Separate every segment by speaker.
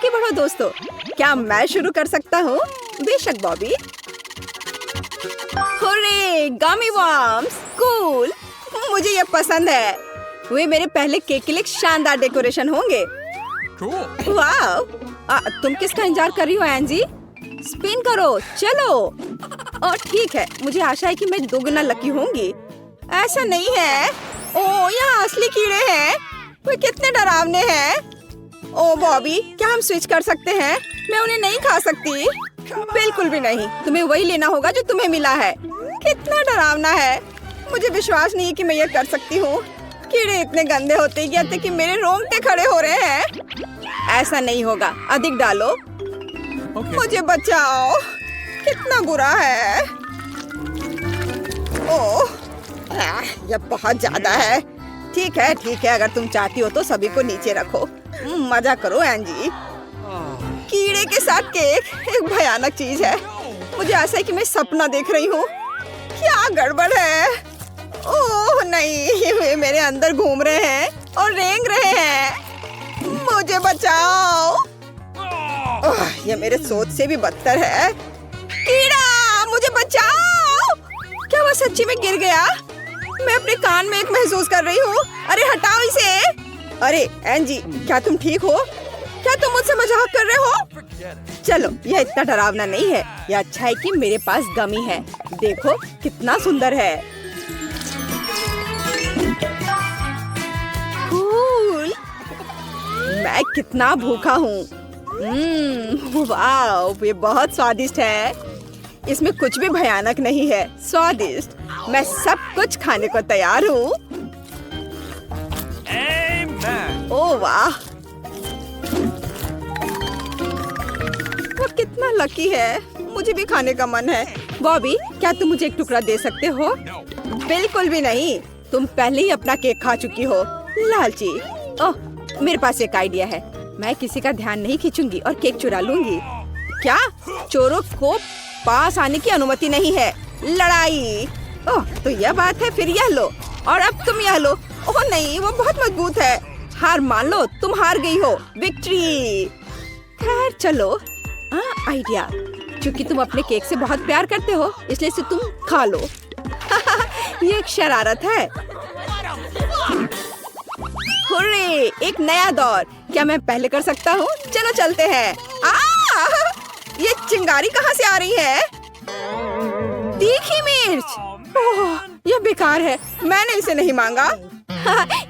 Speaker 1: आगे बढ़ो दोस्तों। क्या मैं शुरू कर सकता हूँ? बेशक बॉबी। हुर्रे, गमी वर्म्स, कूल। मुझे ये पसंद है। वे मेरे पहले केक के लिए एक शानदार डेकोरेशन होंगे। वाह! तुम किसका इंतजार कर रही हो एंजी? स्पिन करो, चलो। और ठीक है, मुझे आशा है कि मैं दोगुना लकी होंगी। ऐसा नहीं है। ओह, यहाँ असली कीड़े हैं। वे कितने डरावने हैं। ओह बॉबी, क्या हम स्विच कर सकते हैं? मैं उन्हें नहीं खा सकती। बिल्कुल भी नहीं। तुम्हें वही लेना होगा जो तुम्हें मिला है। कितना डरावना है। मुझे विश्वास नहीं है कि मैं ये कर सकती हूँ। कीड़े इतने गंदे होते हैं कि मेरे रोंगटे खड़े हो रहे हैं। ऐसा नहीं होगा, अधिक डालो। मुझे बचाओ, कितना बुरा है। ओह, यह बहुत ज्यादा है। ठीक है, अगर तुम चाहती हो तो सभी को नीचे रखो। मजा करो एंजी। कीड़े के साथ केक एक भयानक चीज है। मुझे ऐसा है कि मैं सपना देख रही हूँ। क्या गड़बड़ है? ओह नहीं, वे मेरे अंदर घूम रहे हैं और रेंग रहे हैं। मुझे बचाओ। ये मेरे सोच से भी बदतर है। कीड़ा, मुझे बचाओ। क्या वह सच्ची में गिर गया? मैं अपने कान में एक महसूस कर रही हूँ। अरे हटाओ इसे। अरे एंजी, क्या तुम ठीक हो? क्या तुम मुझसे मजाक कर रहे हो? चलो, यह इतना डरावना नहीं है। यह अच्छा है कि मेरे पास गमी है। देखो कितना सुंदर है। कूल। मैं कितना भूखा हूँ। वाह, ये बहुत स्वादिष्ट है। इसमें कुछ भी भयानक नहीं है, स्वादिष्ट। मैं सब कुछ खाने को तैयार हूँ। ओह वाह, वो कितना लकी है। मुझे भी खाने का मन है। बॉबी, क्या तुम मुझे एक टुकड़ा दे सकते हो? बिल्कुल भी नहीं। तुम पहले ही अपना केक खा चुकी हो, लालची। ओह, मेरे पास एक आइडिया है। मैं किसी का ध्यान नहीं खींचूंगी और केक चुरा लूंगी। क्या? चोरों को पास आने की अनुमति नहीं है। लड़ाई। ओह, तो यह बात है। फिर यह लो और अब तुम यह लो। ओह नहीं, वो बहुत मजबूत है। हार मान लो, तुम हार गई हो। विक्ट्री। खैर चलो। आइडिया। क्योंकि तुम अपने केक से बहुत प्यार करते हो, इसलिए इसे तुम खा लो। ये एक शरारत है। हुर्रे, एक नया दौर। क्या मैं पहले कर सकता हूँ? चलो चलते हैं। ये चिंगारी कहाँ से आ रही है? तीखी मिर्च। ओह, यह बेकार है। मैंने इसे नहीं मांगा।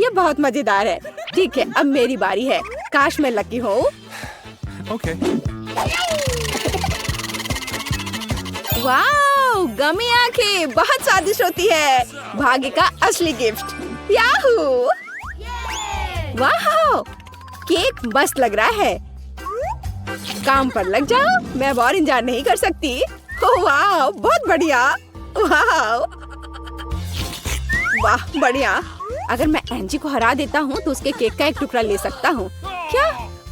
Speaker 1: यह बहुत मजेदार है। ठीक है, अब मेरी बारी है। काश मैं लकी हूँ।
Speaker 2: Okay.
Speaker 1: वाओ, गमी आंखें बहुत स्वादिष्ट होती है। भाग्य का असली गिफ्ट। याहू! वाह, केक मस्त लग रहा है। काम पर लग जाओ। मैं अब और इंतजार नहीं कर सकती। ओह वाह, बहुत बढ़िया। वाह वाह, बढ़िया। अगर मैं एंजी को हरा देता हूँ तो उसके केक का एक टुकड़ा ले सकता हूँ। क्या?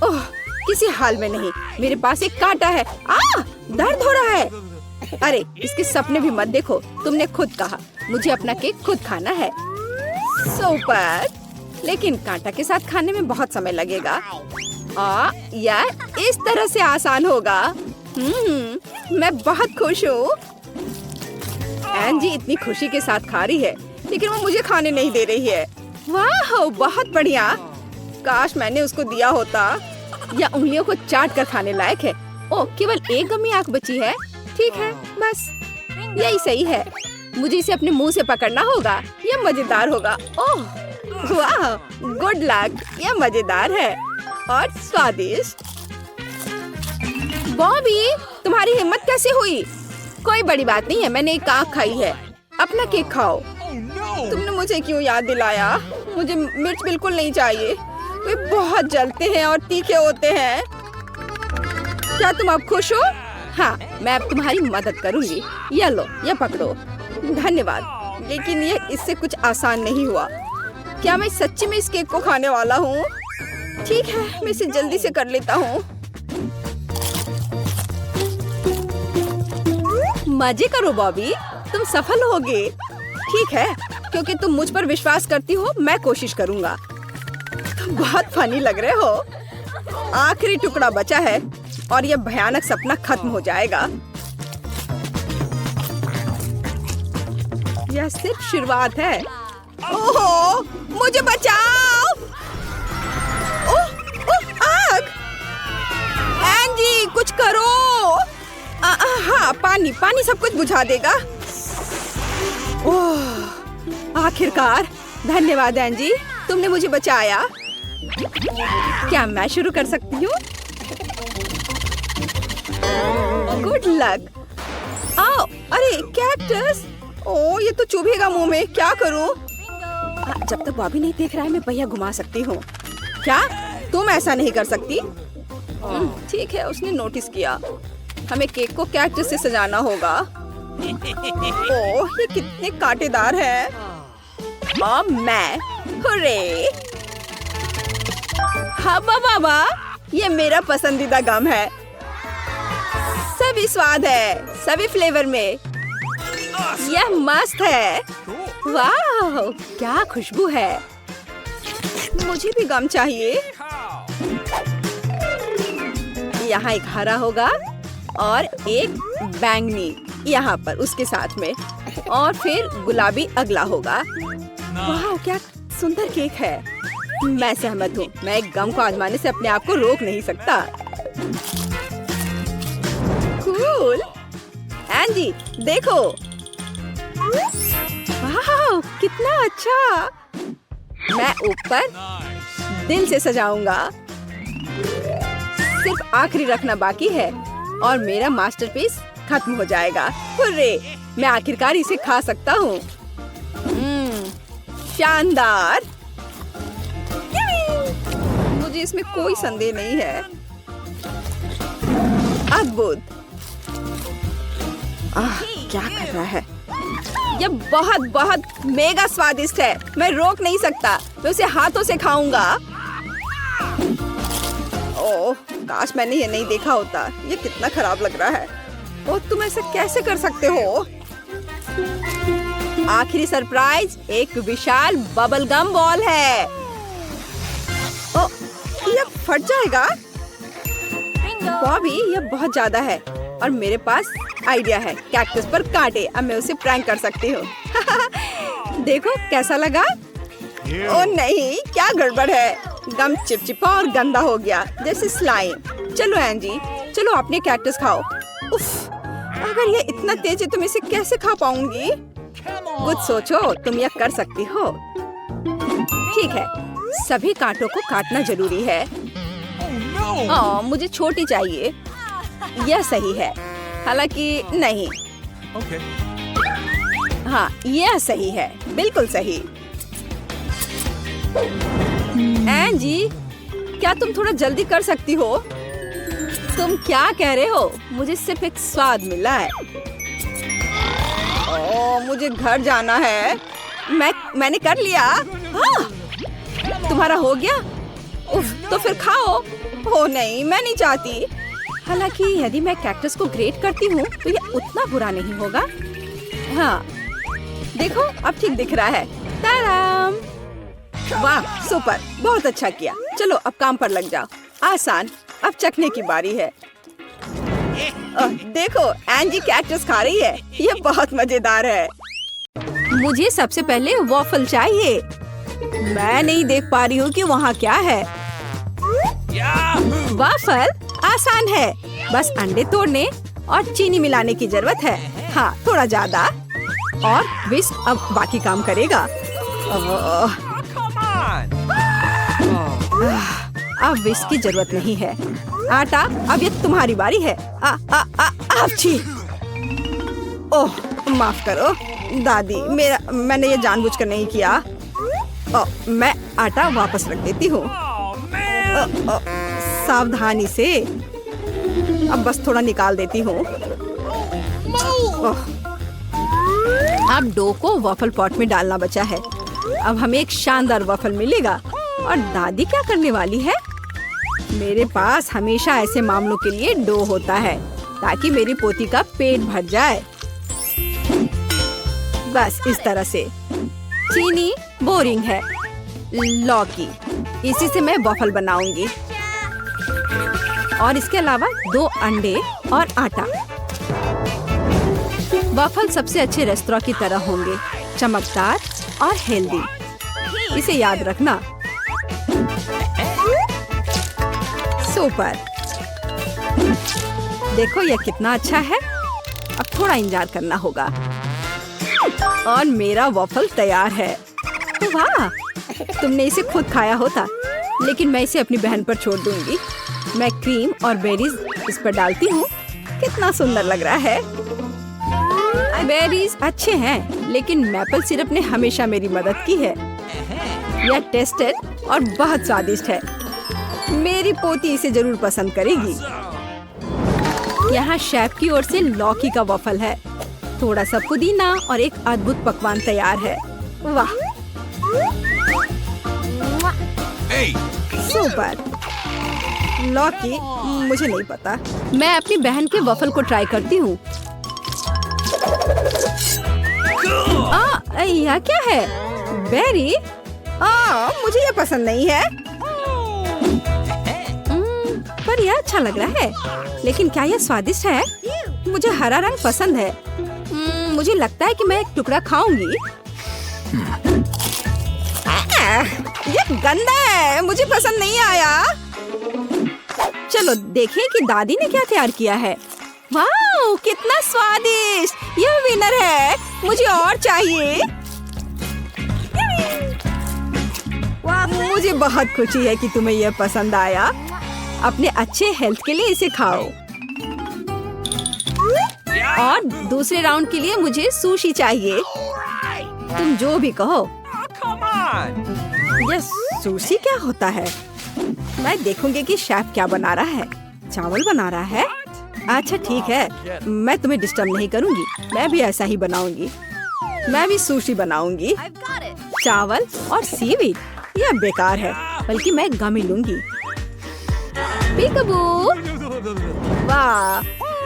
Speaker 1: ओह, किसी हाल में नहीं। मेरे पास एक कांटा है। दर्द हो रहा है। अरे, इसके सपने भी मत देखो। तुमने खुद कहा मुझे अपना केक खुद खाना है। सुपर। लेकिन कांटा के साथ खाने में बहुत समय लगेगा। यार, इस तरह से आसान होगा। मैं बहुत खुश हूँ। एंजी इतनी खुशी के साथ खा रही है, लेकिन वो मुझे खाने नहीं दे रही है। वाह, बहुत बढ़िया। काश मैंने उसको दिया होता। या उंगलियों को चाट कर खाने लायक है। ओह, केवल एक गमी आंख बची है। ठीक है, बस यही सही है। मुझे इसे अपने मुंह से पकड़ना होगा। यह मजेदार होगा। ओह वाह, गुड लक। यह मजेदार है और स्वादिष्ट। बॉबी, तुम्हारी हिम्मत कैसे हुई? कोई बड़ी बात नहीं है। मैंने एक आंख खाई है। अपना केक खाओ। तुमने मुझे क्यों याद दिलाया? मुझे मिर्च बिल्कुल नहीं चाहिए। वे बहुत जलते हैं और तीखे होते हैं। क्या तुम अब खुश हो? हाँ, मैं अब तुम्हारी मदद करूंगी। ये लो, ये पकड़ो। धन्यवाद। लेकिन ये इससे कुछ आसान नहीं हुआ। क्या मैं सच्ची में इस केक को खाने वाला हूँ? ठीक है, मैं इसे जल्दी से कर लेता हूँ। मजे करो बॉबी, तुम सफल होगे। ठीक है, क्योंकि तुम मुझ पर विश्वास करती हो, मैं कोशिश करूंगा। तुम बहुत फनी लग रहे हो। आखिरी टुकड़ा बचा है और यह भयानक सपना खत्म हो जाएगा। यह सिर्फ शुरुआत है। ओहो, मुझे बचाओ! ओह, ओह, आग! एंजी, कुछ करो! हाँ, पानी सब कुछ बुझा देगा। ओह, आखिरकार। धन्यवाद एंजी, तुमने मुझे बचाया। क्या मैं शुरू कर सकती हूँ? Good luck. आओ, अरे कैक्टस! ओह, ये तो चुभेगा मुंह में। क्या करूँ? जब तक बॉबी नहीं देख रहा है मैं पहिया घुमा सकती हूँ। क्या तुम ऐसा नहीं कर सकती? ठीक है, उसने नोटिस किया। हमें केक को कैक्टस से सजाना होगा। ओह, ये कितने कांटेदार है। और मैं, हुर्रे! हाँ बाबा, ये मेरा पसंदीदा गम है। सभी स्वाद है, सभी फ्लेवर में। यह मस्त है। वाह, क्या खुशबू है। मुझे भी गम चाहिए। यहाँ एक हरा होगा और एक बैंगनी यहाँ पर उसके साथ में, और फिर गुलाबी अगला होगा। वाह, क्या सुंदर केक है। मैं सहमत हूँ। मैं एक गम को आजमाने से अपने आप को रोक नहीं सकता। कूल। एंजी, देखो। वाह, कितना अच्छा। मैं ऊपर दिल से सजाऊंगा। सिर्फ आखिरी रखना बाकी है और मेरा मास्टरपीस खत्म हो जाएगा। हुर्रे! मैं आखिरकार इसे खा सकता हूँ। शानदार। मुझे इसमें कोई संदेह नहीं है। अद्भुत। क्या कर रहा है? यह बहुत बहुत मेगा स्वादिष्ट है। मैं रोक नहीं सकता। मैं उसे हाथों से खाऊंगा। ओह, काश मैंने ये नहीं देखा होता। ये कितना खराब लग रहा है। ओह, तुम ऐसा कैसे कर सकते हो? आखिरी सरप्राइज एक विशाल बबल गम बॉल है। ओह, यह फट जाएगा। बॉबी, यह बहुत ज्यादा है और मेरे पास आइडिया है। कैक्टस पर कांटे। अब मैं उसे प्रैंक कर सकती हूँ। देखो कैसा लगा। ओह नहीं, क्या गड़बड़ है। गम चिपचिपा और गंदा हो गया जैसे स्लाइम। चलो एंजी, चलो अपने कैक्टस खाओ। उफ, अगर ये इतना तेज है तो मैं इसे कैसे खा पाऊंगी? कुछ सोचो, तुम यह कर सकती हो। ठीक है, सभी कांटों को काटना जरूरी है। मुझे छोटी चाहिए। यह सही है, हालांकि नहीं। हाँ, यह सही है, बिल्कुल सही। एंजी, क्या तुम थोड़ा जल्दी कर सकती हो? तुम क्या कह रहे हो? मुझे सिर्फ एक स्वाद मिला है। ओह, मुझे घर जाना है। मैंने कर लिया। हाँ, तुम्हारा हो गया? उफ, तो फिर खाओ। ओह नहीं, मैं नहीं चाहती। हालांकि यदि मैं कैक्टस को ग्रेट करती हूँ तो ये उतना बुरा नहीं होगा। हाँ, देखो अब ठीक दिख रहा है। ताराम! वाह, सुपर, बहुत अच्छा किया। चलो अब काम पर लग जाओ। आसान। अब चखने की बारी है। देखो, एंजी कैक्टस खा रही है। ये बहुत मजेदार है। मुझे सबसे पहले वॉफल चाहिए। मैं नहीं देख पा रही हूँ कि वहाँ क्या है। वॉफल आसान है, बस अंडे तोड़ने और चीनी मिलाने की जरूरत है। हाँ, थोड़ा ज्यादा, और विस्क अब बाकी काम करेगा। अब विस्क की जरूरत नहीं है। आटा, अब ये तुम्हारी बारी है। अच्छी। ओह, माफ करो दादी, मैंने ये जानबूझकर नहीं किया। मैं आटा वापस रख देती हूँ। सावधानी से। अब बस थोड़ा निकाल देती हूँ। अब डो को वॉफल पॉट में डालना बचा है। अब हमें एक शानदार वॉफल मिलेगा। और दादी क्या करने वाली है? मेरे पास हमेशा ऐसे मामलों के लिए डो होता है ताकि मेरी पोती का पेट भर जाए। बस इस तरह से। चीनी बोरिंग है। लौकी, इसी से मैं वॉफल बनाऊंगी। और इसके अलावा 2 अंडे और आटा। वॉफल सबसे अच्छे रेस्तरां की तरह होंगे, चमकदार और हेल्दी। इसे याद रखना। सुपर। देखो यह कितना अच्छा है। अब थोड़ा इंतजार करना होगा। और मेरा वॉफल तैयार है। वाह, तुमने इसे खुद खाया होता, लेकिन मैं इसे अपनी बहन पर छोड़ दूंगी। मैं क्रीम और बेरीज इस पर डालती हूँ। कितना सुंदर लग रहा है। बेरीज अच्छे हैं, लेकिन मैपल सिरप ने हमेशा मेरी मदद की है। यह टेस्टेड और बहुत स्वादिष्ट है। मेरी पोती इसे जरूर पसंद करेगी। यहाँ शेफ की ओर से लौकी का वॉफल है। थोड़ा सा पुदीना और एक अद्भुत पकवान तैयार है। वाह, सुपर। लौकी मुझे नहीं पता। मैं अपनी बहन के वॉफल को ट्राई करती हूँ। यह क्या है? बेरी? मुझे यह पसंद नहीं है। पर यह अच्छा लग रहा है। लेकिन क्या यह स्वादिष्ट है? मुझे हरा रंग पसंद है। मुझे लगता है कि मैं एक टुकड़ा खाऊंगी। यह गंदा है, मुझे पसंद नहीं आया। चलो देखें कि दादी ने क्या तैयार किया है। वाह, कितना स्वादिष्ट। यह विनर है। मुझे और चाहिए। मुझे बहुत खुशी है कि तुम्हें यह पसंद आया। अपने अच्छे हेल्थ के लिए इसे खाओ। और दूसरे राउंड के लिए मुझे सुशी चाहिए। तुम जो भी कहो। यह सुशी क्या होता है? मैं देखूंगी कि शेफ क्या बना रहा है। चावल बना रहा है। अच्छा ठीक है, मैं तुम्हें डिस्टर्ब नहीं करूंगी। मैं भी ऐसा ही बनाऊंगी। मैं भी सुशी बनाऊंगी। चावल और सीवीड, यह बेकार है, बल्कि मैं गमी लूंगी। पीकाबू, वाह,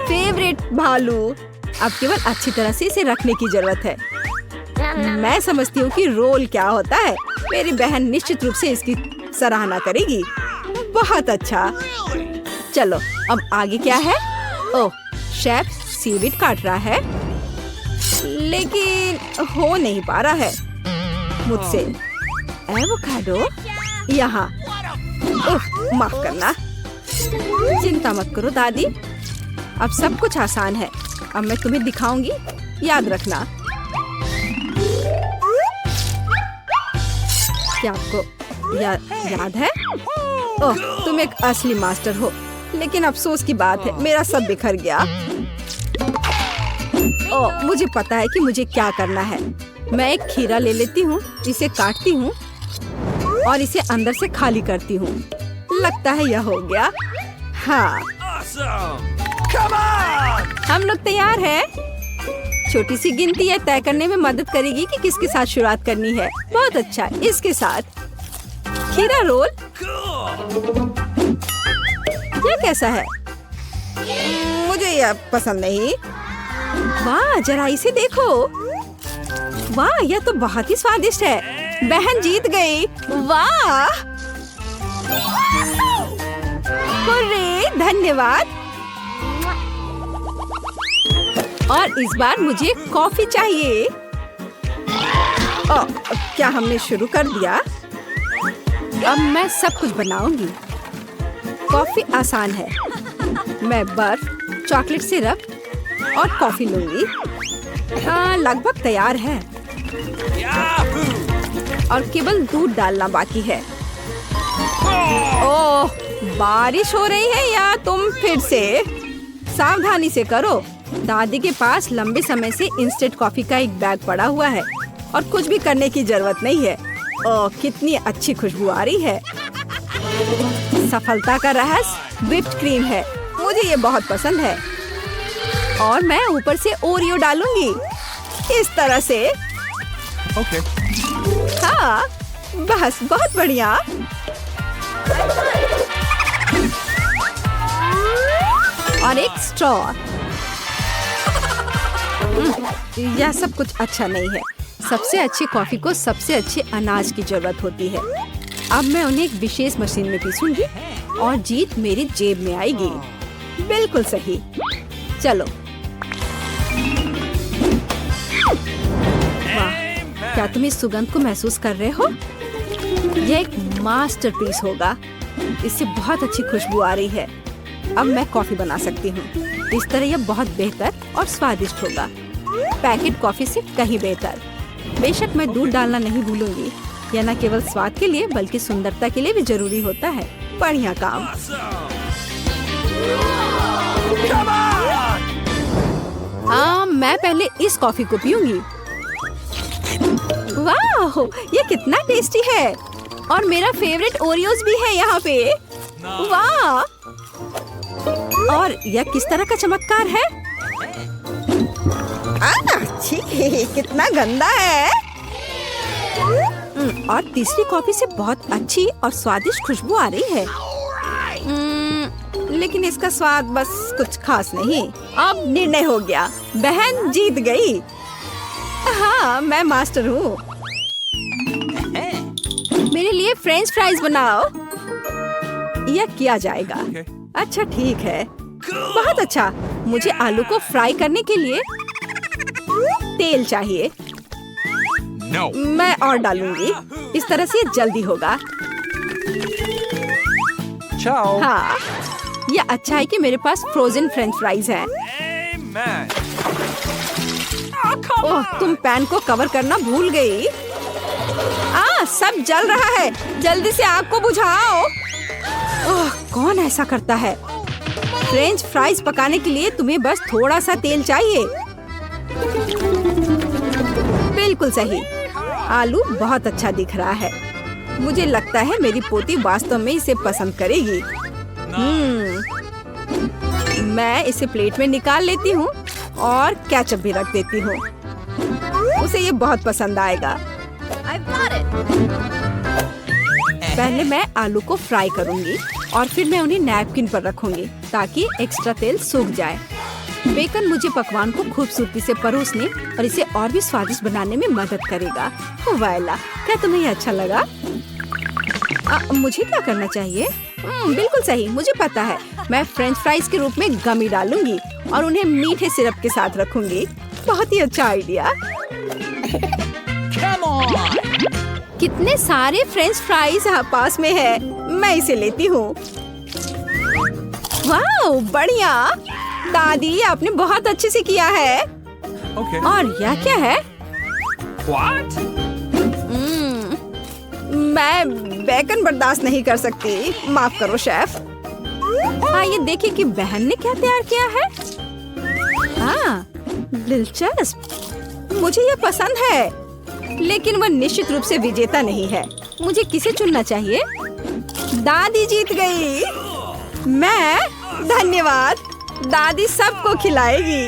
Speaker 1: फेवरेट भालू। अब केवल अच्छी तरह से इसे रखने की जरूरत है। मैं समझती हूँ कि रोल क्या होता है। मेरी बहन निश्चित रूप से इसकी सराहना करेगी। बहुत अच्छा। चलो अब आगे क्या है? ओह, शेफ सीवीड काट रहा है, लेकिन हो नहीं पा रहा है मुझसे। एवोकाडो यहाँ। माफ करना। चिंता मत करो दादी, अब सब कुछ आसान है। अब मैं तुम्हें दिखाऊंगी, याद रखना। क्या आपको याद है? ओह, तुम एक असली मास्टर हो। लेकिन अफसोस की बात है, मेरा सब बिखर गया। ओह, मुझे पता है कि मुझे क्या करना है। मैं एक खीरा ले लेती हूँ, इसे काटती हूँ और इसे अंदर से खाली करती हूँ। लगता है यह हो गया। हाँ, हम लोग तैयार हैं। छोटी सी गिनती यह तय करने में मदद करेगी कि किसके साथ शुरुआत करनी है। बहुत अच्छा, इसके साथ। खीरा रोल। यह कैसा है? मुझे यह पसंद नहीं। वाह, जरा इसे देखो। वाह, यह तो बहुत ही स्वादिष्ट है। बहन जीत गई। वाह, हुर्रे, धन्यवाद। और इस बार मुझे कॉफी चाहिए। क्या हमने शुरू कर दिया? अब मैं सब कुछ बनाऊंगी। कॉफी आसान है। मैं बर्फ, चॉकलेट सिरप और कॉफी लूंगी। लगभग तैयार है और केवल दूध डालना बाकी है। ओह, बारिश हो रही है या तुम फिर से? सावधानी से करो। दादी के पास लंबे समय से इंस्टेंट कॉफी का एक बैग पड़ा हुआ है और कुछ भी करने की जरूरत नहीं है। ओह, कितनी अच्छी खुशबू आ रही है। सफलता का रहस्य व्हिप्ड क्रीम है। मुझे ये बहुत पसंद है। और मैं ऊपर से ओरियो डालूंगी, इस तरह से।
Speaker 2: Okay.
Speaker 1: हाँ, बस बहुत बढ़िया। और एक स्ट्रॉ। यह सब कुछ अच्छा नहीं है। सबसे अच्छी कॉफी को सबसे अच्छे अनाज की जरूरत होती है। अब मैं उन्हें एक विशेष मशीन में पीसूंगी। और जीत मेरी जेब में आएगी। बिल्कुल सही। चलो। वाह, क्या तुम इस सुगंध को महसूस कर रहे हो? यह एक मास्टरपीस होगा। इससे बहुत अच्छी खुशबू आ रही है। अब मैं कॉफी बना सकती हूँ। इस तरह यह बहुत बेहतर और स्वादिष्ट होगा। पैकेट कॉफी से कहीं बेहतर। बेशक मैं दूध डालना नहीं भूलूंगी। यह न केवल स्वाद के लिए बल्कि सुंदरता के लिए भी जरूरी होता है। बढ़िया काम। मैं पहले इस कॉफी को पीऊंगी। वाह, ये कितना टेस्टी है। और मेरा फेवरेट ओरियोज भी है यहाँ पे। वाह, और यह किस तरह का चमत्कार है? छी, कितना गंदा है। और तीसरी कॉफी से बहुत अच्छी और स्वादिष्ट खुशबू आ रही है। लेकिन इसका स्वाद बस कुछ खास नहीं। अब निर्णय हो गया। बहन जीत गई। हाँ, मैं मास्टर हूँ। मेरे लिए फ्रेंच फ्राइज बनाओ। यह किया जाएगा। अच्छा ठीक है। बहुत अच्छा। मुझे आलू को फ्राई करने के लिए तेल चाहिए। मैं और डालूंगी। इस तरह से जल्दी होगा। हाँ, यह अच्छा है कि मेरे पास फ्रोजन फ्रेंच फ्राइज हैं। ओह, तुम पैन को कवर करना भूल गई। सब जल रहा है। जल्दी से आग को बुझाओ। ओह, कौन ऐसा करता है? फ्रेंच फ्राइज पकाने के लिए तुम्हें बस थोड़ा सा तेल चाहिए। बिल्कुल सही। आलू बहुत अच्छा दिख रहा है। मुझे लगता है मेरी पोती वास्तव में इसे पसंद करेगी। मैं इसे प्लेट में निकाल लेती हूँ और केचप भी रख देती हूँ। उसे ये बहुत पसंद आएगा। पहले मैं आलू को फ्राई करूंगी और फिर मैं उन्हें नैपकिन पर रखूंगी ताकि एक्स्ट्रा तेल सूख जाए। बेकन मुझे पकवान को खूबसूरती से परोसने और इसे और भी स्वादिष्ट बनाने में मदद करेगा। वाइला, क्या तुम्हें ये अच्छा लगा? मुझे क्या करना चाहिए? बिल्कुल सही, मुझे पता है। मैं फ्रेंच फ्राइज के रूप में गमी डालूंगी और उन्हें मीठे सिरप के साथ रखूंगी। बहुत ही अच्छा आइडिया। कितने सारे फ्रेंच फ्राइज यहाँ पास में है। मैं इसे लेती हूँ। वाह, बढ़िया। दादी, आपने बहुत अच्छे से किया है। और यह क्या है? मैं बेकन बर्दाश्त नहीं कर सकती। माफ करो शेफ। आइए देखें कि बहन ने क्या तैयार किया है। दिलचस्प। मुझे यह पसंद है। लेकिन वह निश्चित रूप से विजेता नहीं है। मुझे किसे चुनना चाहिए? दादी जीत गई। मैं? धन्यवाद। दादी सबको खिलाएगी।